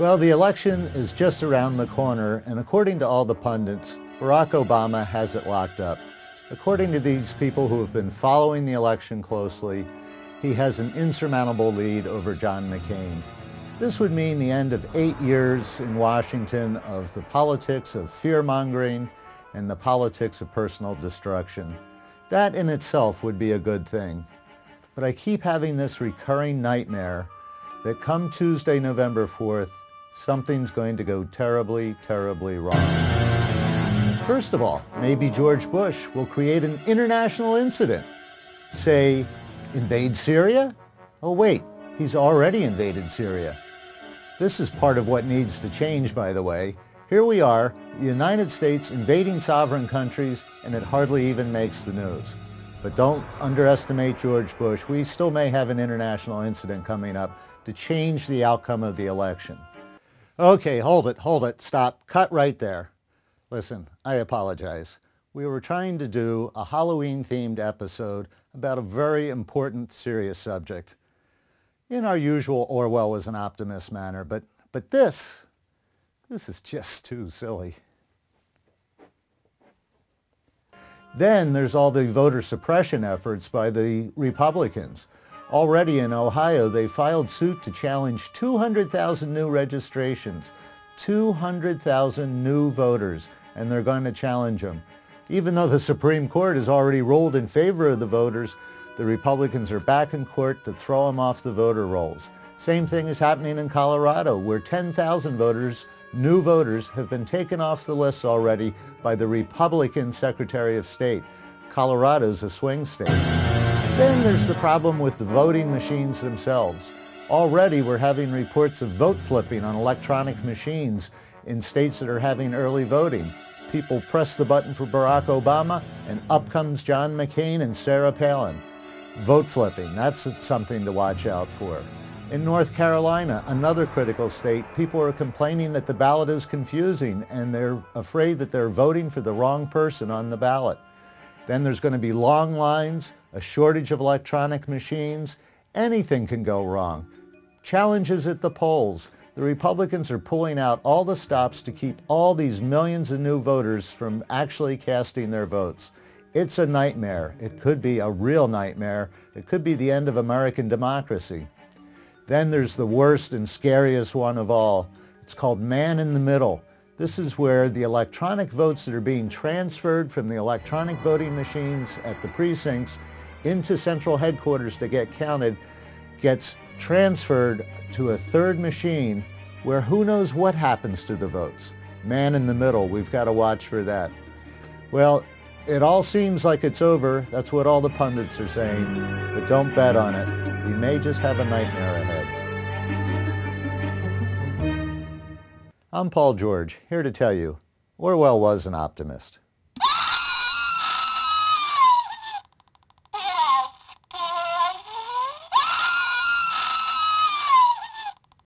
Well, the election is just around the corner, and according to all the pundits, Barack Obama has it locked up. According to these people who have been following the election closely, he has an insurmountable lead over John McCain. This would mean the end of 8 years in Washington of the politics of fear-mongering and the politics of personal destruction. That in itself would be a good thing. But I keep having this recurring nightmare that come Tuesday, November 4th, something's going to go terribly, terribly wrong. First of all, maybe George Bush will create an international incident. Say, invade Syria? Oh wait, he's already invaded Syria. This is part of what needs to change, by the way. Here we are, the United States invading sovereign countries, and it hardly even makes the news. But don't underestimate George Bush. We still may have an international incident coming up to change the outcome of the election. Okay, hold it, stop, cut right there. Listen, I apologize. We were trying to do a Halloween-themed episode about a very important, serious subject in our usual Orwell was an optimist manner, but this is just too silly. Then there's all the voter suppression efforts by the Republicans. Already in Ohio, they filed suit to challenge 200,000 new registrations, 200,000 new voters, and they're going to challenge them. Even though the Supreme Court has already ruled in favor of the voters, the Republicans are back in court to throw them off the voter rolls. Same thing is happening in Colorado, where 10,000 voters, new voters, have been taken off the list already by the Republican Secretary of State. Colorado's a swing state. Then there's the problem with the voting machines themselves. Already we're having reports of vote flipping on electronic machines in states that are having early voting. People press the button for Barack Obama and up comes John McCain and Sarah Palin. Vote flipping, that's something to watch out for. In North Carolina, another critical state, people are complaining that the ballot is confusing and they're afraid that they're voting for the wrong person on the ballot. Then there's going to be long lines, a shortage of electronic machines. Anything can go wrong. Challenges at the polls. The Republicans are pulling out all the stops to keep all these millions of new voters from actually casting their votes. It's a nightmare. It could be a real nightmare. It could be the end of American democracy. Then there's the worst and scariest one of all. It's called man in the middle. This is where the electronic votes that are being transferred from the electronic voting machines at the precincts into central headquarters to get counted gets transferred to a third machine where who knows what happens to the votes. Man in the middle, we've got to watch for that. Well, it all seems like it's over. That's what all the pundits are saying, but don't bet on it. You may just have a nightmare ahead. I'm Paul George, here to tell you, Orwell was an optimist.